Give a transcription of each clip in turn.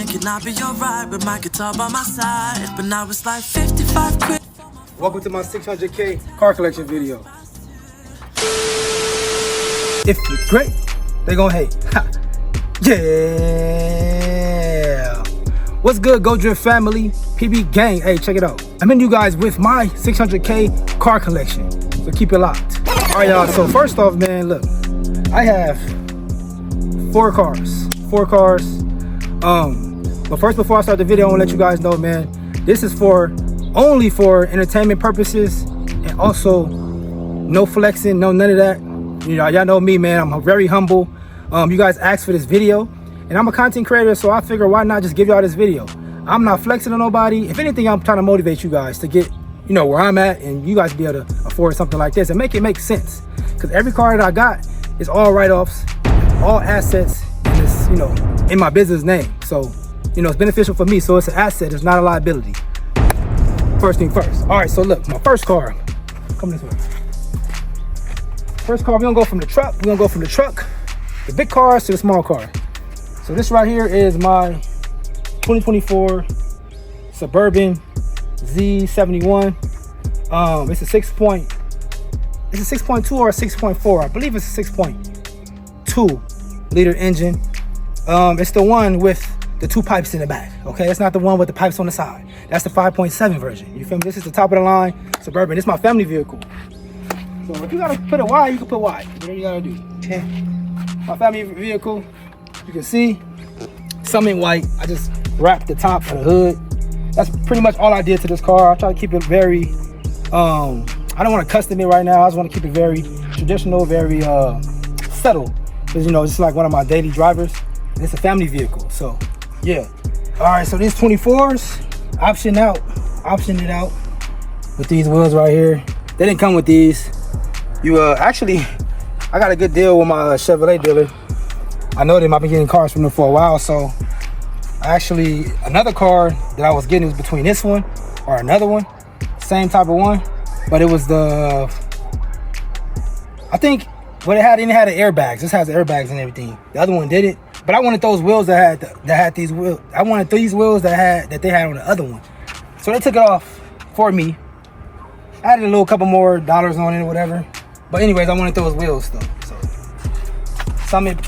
thinking I'll be alright with my guitar by my side, but now it's like 55 quid. Welcome to my 600K car collection video. If you're great, they gon' hate. Ha. Yeah. What's good, Go Drift family, PB gang? Hey, check it out. I'm in you guys with my 600K car collection, so keep it locked. All right, y'all. So first off, man, look, I have four cars. But first, before I start the video, I want to let you guys know, man, this is only for entertainment purposes, and also no flexing, no none of that. You know, y'all know me, man. I'm very humble. You guys asked for this video, and I'm a content creator, so I figure why not just give y'all this video. I'm not flexing on nobody. If anything, I'm trying to motivate you guys to get, you know, where I'm at, and you guys be able to afford something like this and make it make sense. Because every car that I got is all write-offs, all assets, and it's, you know, in my business name. So, you know, it's beneficial for me. So it's an asset. It's not a liability. First thing first. All right. So look, my first car. Come this way. First car. We're gonna go from the truck. The big cars to the small car. So this right here is my 2024 Suburban Z71. It's a 6.2 or a 6.4. I believe it's a 6.2 liter engine. It's the one with the two pipes in the back. Okay, it's not the one with the pipes on the side. That's the 5.7 version. You feel me? This is the top of the line Suburban. It's my family vehicle. So if you gotta put it wide, you can put wide. Whatever you gotta do. Okay. My family vehicle. You can see some in white. I just wrapped the top of the hood. That's pretty much all I did to this car. I try to keep it very. I don't want to custom it right now. I just want to keep it very traditional, very subtle. Because you know, it's like one of my daily drivers. And it's a family vehicle. So yeah. All right. So these 24s, option it out with these wheels right here. They didn't come with these. You actually, I got a good deal with my Chevrolet dealer. I know them. I've been getting cars from them for a while. So actually, another car that I was getting was between this one or another one, same type of one, but it was the, I think what it had the airbags. This has the airbags and everything. The other one didn't. But I wanted those wheels that had these wheels. I wanted these wheels that they had on the other one. So they took it off for me. Added a little couple more dollars on it or whatever. But anyways, I wanted those wheels though. So Summit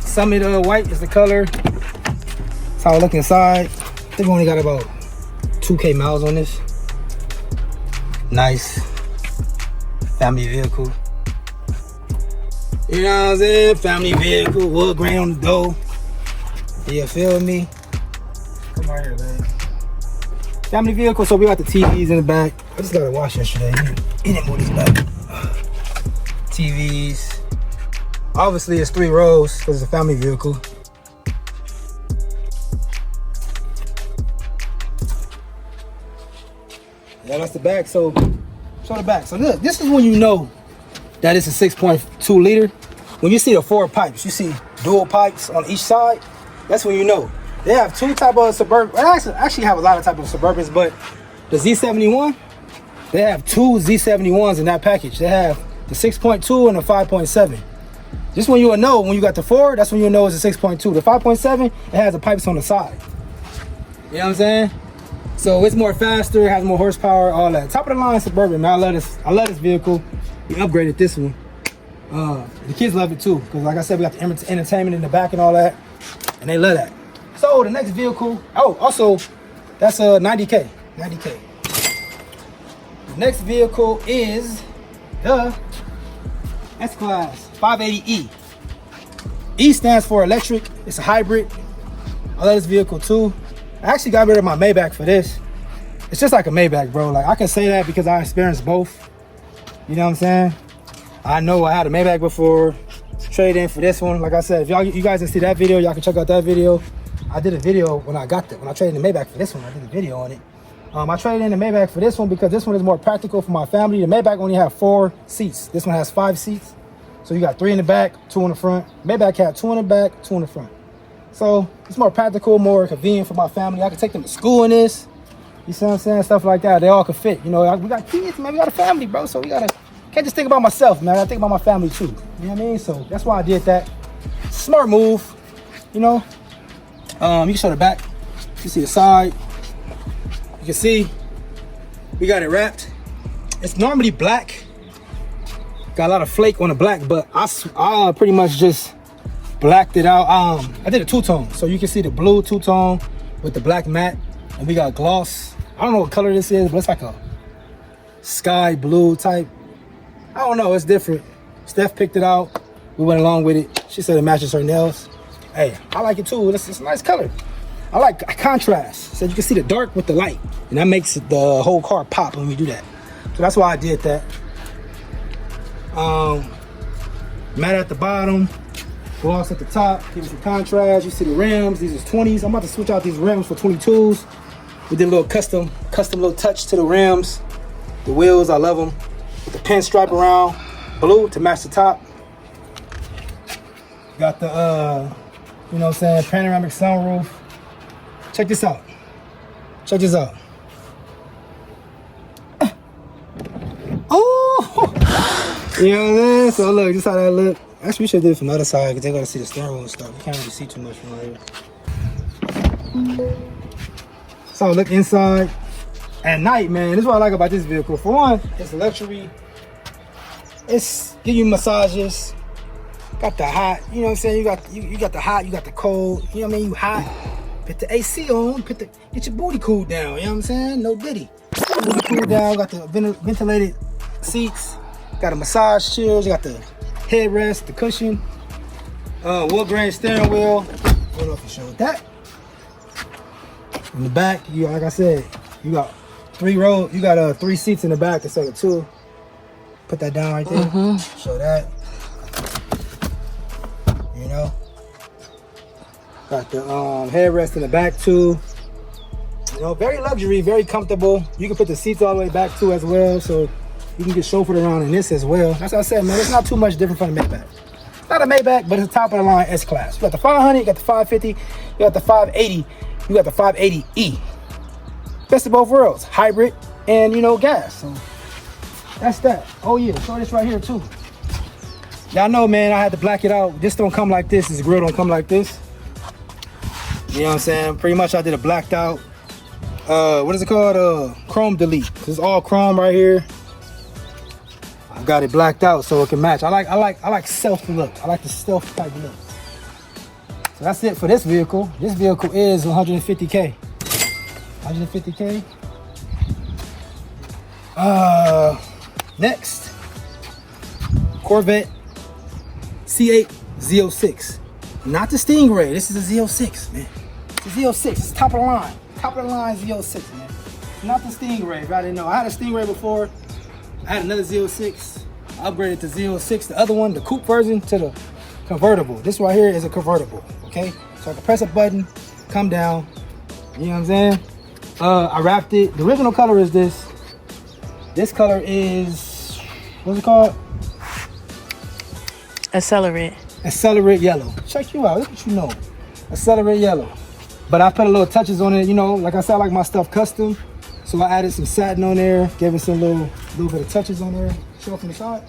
white is the color. That's how I look inside. I think we only got about 2K miles on this. Nice family vehicle. You know what I'm saying? Family vehicle, wood grain on the door. You feel me? Come right here, man. Family vehicle, so we got the TVs in the back. I just got to wash yesterday. He didn't move this back. TVs. Obviously, it's 3 rows because it's a family vehicle. Yeah, that's the back. So, show the back. So look, this is when you know that it's a 6.2 liter. When you see the 4 pipes, you see dual pipes on each side. That's when you know. They have 2 type of Suburban. They actually have a lot of type of Suburbans, but the Z71, they have 2 Z71s in that package. They have the 6.2 and the 5.7. Just when you will know, when you got the 4, that's when you know it's a 6.2. The 5.7, it has the pipes on the side. You know what I'm saying? So it's more faster, it has more horsepower, all that. Top of the line Suburban, man. I love this vehicle. We upgraded this one. The kids love it too, because like I said, we got the entertainment in the back and all that, and they love that. So the next vehicle, oh, also, that's a 90K. The next vehicle is the SClass 580E. E stands for electric. It's a hybrid. I love this vehicle too. I actually got rid of my Maybach for this. It's just like a Maybach, bro. Like, I can say that because I experienced both. You know what I'm saying? I know I had a Maybach before. Trade in for this one. Like I said, if you guys didn't see that video, y'all can check out that video. I did a video when I traded in the Maybach for this one. I did a video on it. I traded in the Maybach for this one because this one is more practical for my family. The Maybach only have 4 seats. This one has 5 seats. So you got 3 in the back, 2 in the front. Maybach had 2 in the back, 2 in the front. So it's more practical, more convenient for my family. I can take them to school in this. You see what I'm saying? Stuff like that. They all can fit. You know, we got kids, man. We got a family, bro. So we can't just think about myself, man. I think about my family too. You know what I mean? So that's why I did that. Smart move, you know. You can show the back. You see the side. You can see we got it wrapped. It's normally black. Got a lot of flake on the black, but I pretty much just blacked it out. I did a two-tone, so you can see the blue two-tone with the black matte, and we got gloss. I don't know what color this is, but it's like a sky blue type. I don't know, it's different. Steph picked it out. We went along with it. She said it matches her nails. Hey, I like it too. It's a nice color. I like contrast, so you can see the dark with the light, and that makes the whole car pop when we do that. So that's why I did that. Matte at the bottom, gloss at the top, give it some contrast. You see the rims. These is 20s. I'm about to switch out these rims for 22s. We did a little custom little touch to the rims. The wheels, I love them. With the pinstripe around, blue to match the top. Got the, you know what I'm saying, panoramic sunroof. Check this out. Check this out. Oh! You know what I'm saying? So look, this is how that look. Actually, we should do it from the other side because they're going to see the steering wheel and stuff. You can't really see too much from right here. So look inside. At night, man, this is what I like about this vehicle. For one, it's luxury. It's give you massages. Got the hot, you know what I'm saying? You got the hot, you got the cold. You know what I mean? You hot. Put the AC on. Get your booty cooled down. You know what I'm saying? No diddy. Booty cooled down. Got the ventilated seats. Got a massage chairs. You got the headrest, the cushion. Wood grain steering wheel. I don't know if you showed that. In the back, you like I said, you got 3 rows. You got 3 seats in the back instead of 2. Put that down right there. Show that. You know. Got the headrest in the back too. You know, very luxury, very comfortable. You can put the seats all the way back too as well, so you can get chauffeured around in this as well. That's what I said, man. It's not too much different from the Maybach. It's not a Maybach, but it's a top of the line S-Class. You got the 500, you got the 550, you got the 580, you got the 580E. Best of both worlds, hybrid and, you know, gas. So that's that. Oh yeah, show this right here too. Y'all know, man, I had to black it out. This don't come like this. This grill don't come like this. You know what I'm saying? Pretty much I did a blacked out, what is it called? Chrome delete. It's all chrome right here. I got it blacked out so it can match. I like stealth look. I like the stealth type look. So that's it for this vehicle. This vehicle is 150K. 150K. Next, Corvette C8 Z06. Not the Stingray. This is a Z06, man. It's a Z06. It's top of the line. Top of the line Z06, man. Not the Stingray. If I didn't know, I had a Stingray before. I had another Z06. I upgraded to Z06. The other one, the coupe version, to the convertible. This right here is a convertible. Okay, so I can press a button, come down. You know what I'm saying? I wrapped it. The original color is this. This color is, what's it called? Accelerate. Accelerate yellow. Check you out. Look what you know. Accelerate yellow. But I put a little touches on it. You know, like I said, I like my stuff custom. So I added some satin on there. Gave it some little bit of touches on there. Show it from the side.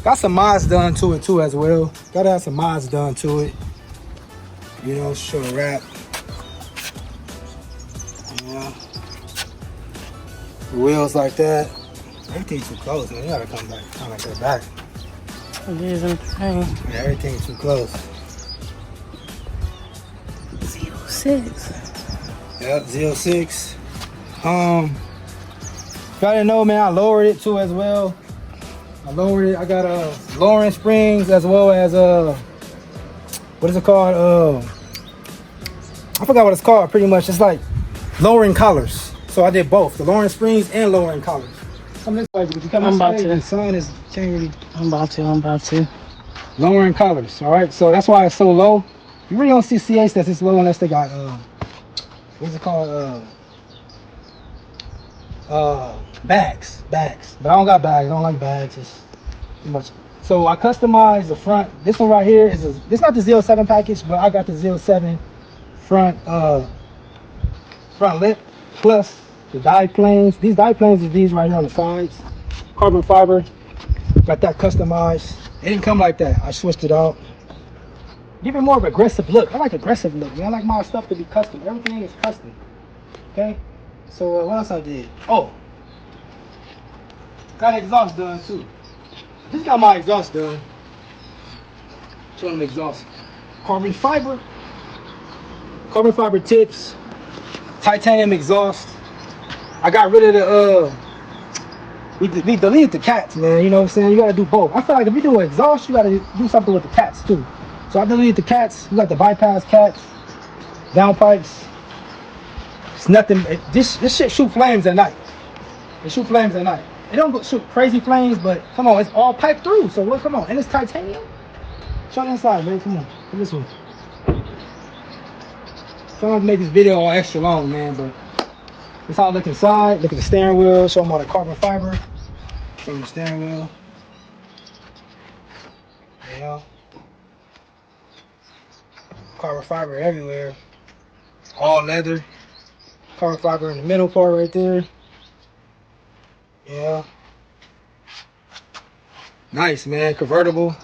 Got some mods done to it too as well. Gotta have some mods done to it. You know, show the wrap. Yeah. The wheels like that. Everything's too close, man. You gotta come back. Come like that back. It is in pain. Yeah, everything's too close. 06. Yep, Z06. Y'all didn't know, man, I lowered it too as well. I lowered it. I got lowering springs as well as what is it called? I forgot what it's called. Pretty much, it's like lowering collars. So I did both, the lowering springs and lowering collars. Come this way because you come this way, the sun is can't really. I'm about to. Lowering collars. All right, so that's why it's so low. You really don't see C8s that's this low unless they got what's it called? Bags. But I don't got bags. I don't like bags. It's too much. So I customized the front. This one right here is this not the Z07 package, but I got the Z07 front lip plus the die planes. These die planes are these right here on the sides. Carbon fiber. Got that customized. It didn't come like that. I switched it out. Give it more of an aggressive look. I like aggressive look, man. I like my stuff to be custom. Everything is custom. Okay? So what else I did? Oh, got exhaust done too. Just got my exhaust done. Show them the exhaust. Carbon fiber tips, titanium exhaust. I got rid of the we deleted the cats, man. You know what I'm saying? You gotta do both. I feel like if you do exhaust, you gotta do something with the cats too. So I deleted the cats. You got the bypass cats, downpipes. It's nothing. This shit shoot flames at night. It shoot flames at night. It don't go shoot crazy flames, but come on, it's all piped through. So what? Come on, and it's titanium. Show the inside, man. Come on, look at this one. Trying to make this video all extra long, man, but this how I look inside. Look at the steering wheel. Show them all the carbon fiber. Show them the steering wheel. Yeah. Carbon fiber everywhere. All leather. Carbon fiber in the middle part right there. Yeah. Nice, man. Convertible.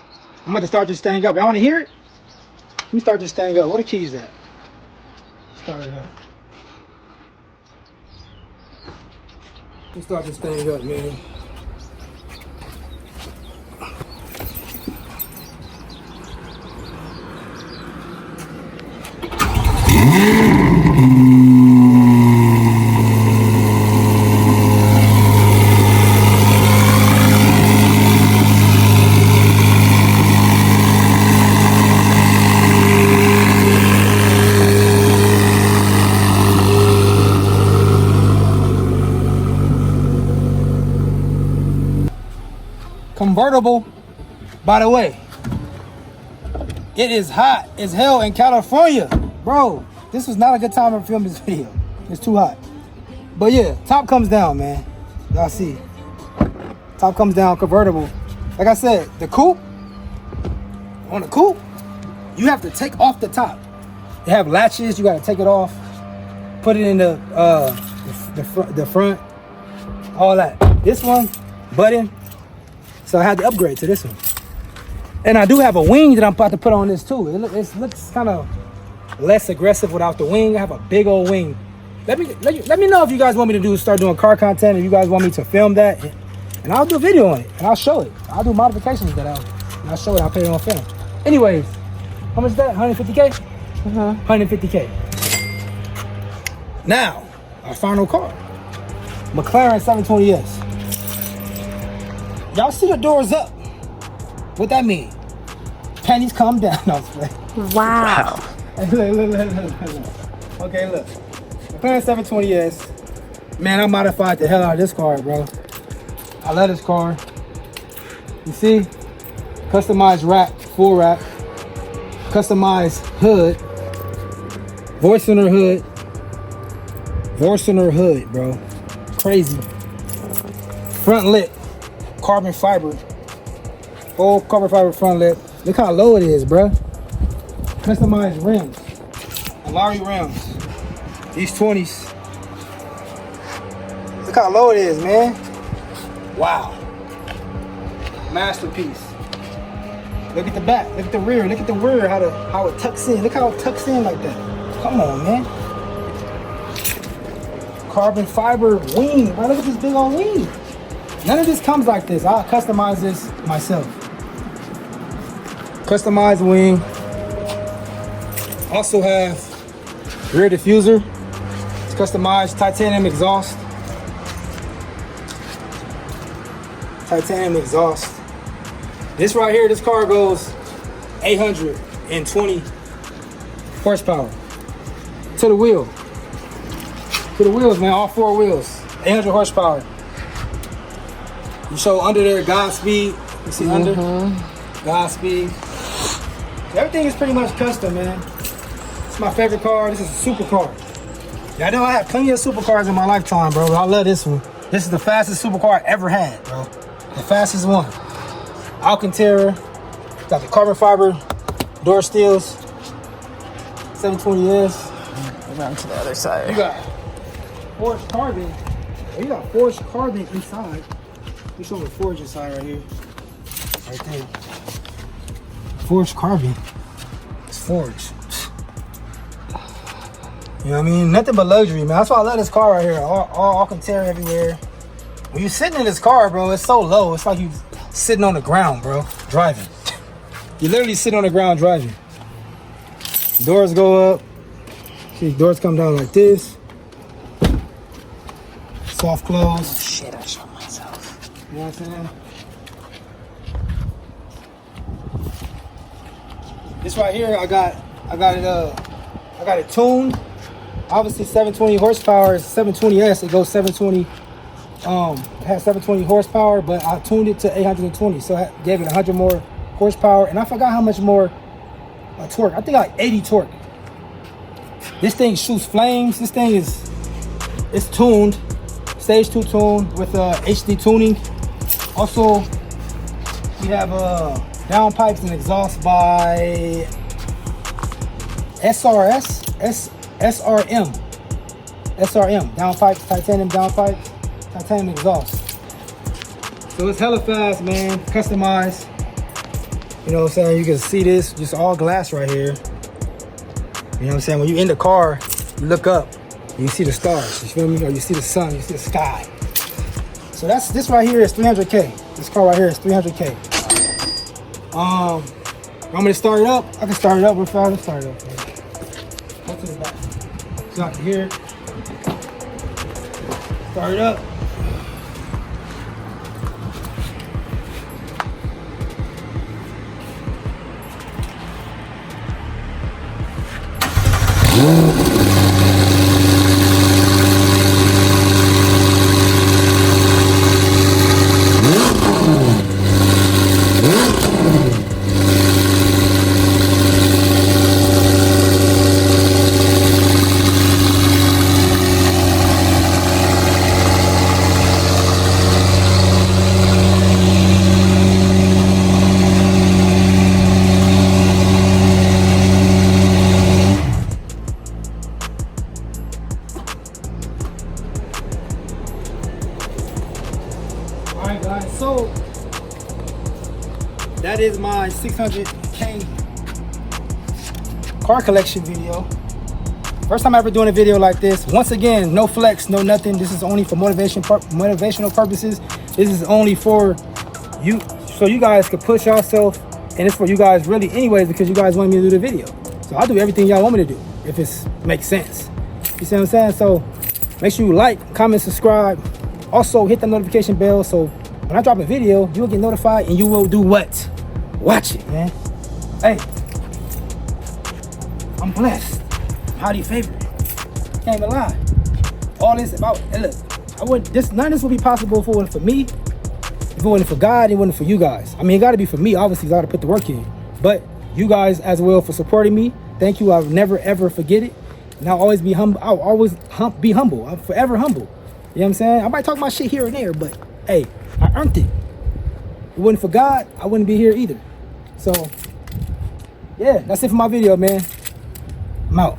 I'm about to start this thing up. Y'all want to hear it? Let me start this thing up. Where the keys at? Start it up. Let me start this thing up, man. Convertible, by the way, it is hot as hell in California, bro. This was not a good time to film this video. It's too hot. But yeah, top comes down, man. Y'all see, top comes down, convertible. Like I said, the coupe, on the coupe, you have to take off the top. They have latches, you got to take it off, put it in the front, all that. This one, button. So I had to upgrade to this one. And I do have a wing that I'm about to put on this too. It looks kind of less aggressive without the wing. I have a big old wing. Let me know if you guys want me to start doing car content, if you guys want me to film that. And I'll do a video on it and I'll show it. I'll do modifications that I'll show it, I'll put it on film. Anyways, how much is that? 150K? 150K. Now, our final car. McLaren 720S. Y'all see the doors up. What that mean? Panties calm down. No, Wow. look. Okay, look. McLaren 720S. Man, I modified the hell out of this car, bro. I love this car. You see? Customized rack, full rack. Customized hood. Voice in her hood. Voice in her hood, bro. Crazy. Front lip. Carbon fiber. Full carbon fiber front lip. Look how low it is, bro. Customized rims. Lowry rims. These 20s. Look how low it is, man. Wow. Masterpiece. Look at the back. Look at the rear. Look at the rear. How it tucks in. Look how it tucks in like that. Come on, man. Carbon fiber wing. Bro, look at this big old wing. None of this comes like this. I'll customize this myself. Customized wing. Also have rear diffuser. It's customized titanium exhaust. Titanium exhaust. This right here, this car goes 820 horsepower. To the wheel. To the wheels, man. All four wheels. 800 horsepower. You show under there Godspeed. You see under? Godspeed. Everything is pretty much custom, man. It's my favorite car. This is a supercar. Yeah, I know I have plenty of supercars in my lifetime, bro. But I love this one. This is the fastest supercar I ever had, bro. The fastest one. Alcantara. Got the carbon fiber door steels. 720S. Around to the other side. You got forged carbon. You got forged carbon inside. Let me show you the forged inside right here. Right there. Forged carbon. Forge. You know what I mean? Nothing but luxury, man. That's why I love this car right here. All Alcantara everywhere. When you're sitting in this car, bro, it's so low. It's like you sitting on the ground, bro, driving. You literally sit on the ground driving. Doors go up. See, doors come down like this. Soft close. Oh shit, I shot myself. You know what I'm saying? This right here, I got it tuned. Obviously 720 horsepower is 720S. It goes 720. It has 720 horsepower, but I tuned it to 820, so I gave it 100 more horsepower, and I forgot how much more torque. I think like 80 torque. This thing shoots flames. This thing it's tuned, stage 2 tuned with HD tuning. Also, we have downpipes and exhaust by SRM downpipes, titanium downpipes, titanium exhaust. So it's hella fast, man. Customized. You know what I'm saying? You can see this, just all glass right here. You know what I'm saying? When you in the car, you look up, you see the stars. You feel me? Or you see the sun, you see the sky. So this right here is 300K. This car right here is 300K. Want me to start it up? I can start it up. Let's start it up. Man. Go to the back. So I can hear it. Start it up. Alright guys, so that is my 600K car collection video. First time ever doing a video like this. Once again, no flex, no nothing. This is only for motivational purposes. This is only for you, so you guys can push yourself, and it's for you guys really anyways, because you guys want me to do the video. So I'll do everything y'all want me to do if it makes sense. You see what I'm saying? So make sure you like, comment, subscribe. Also hit the notification bell, so when I drop a video, you'll get notified and you will do what? Watch it, man. Hey, I'm blessed. I'm highly favored. Can't even lie. All this about, and look, none of this would be possible if it wasn't for me. If it wasn't for God, it wasn't for you guys. I mean, it gotta be for me, obviously, I gotta put the work in. But you guys as well for supporting me. Thank you, I'll never ever forget it. And I'll always be humble. I'll always be humble. I'm forever humble. You know what I'm saying? I might talk my shit here and there, but hey, I earned it. If it wasn't for God, I wouldn't be here either. So, yeah, that's it for my video, man. I'm out.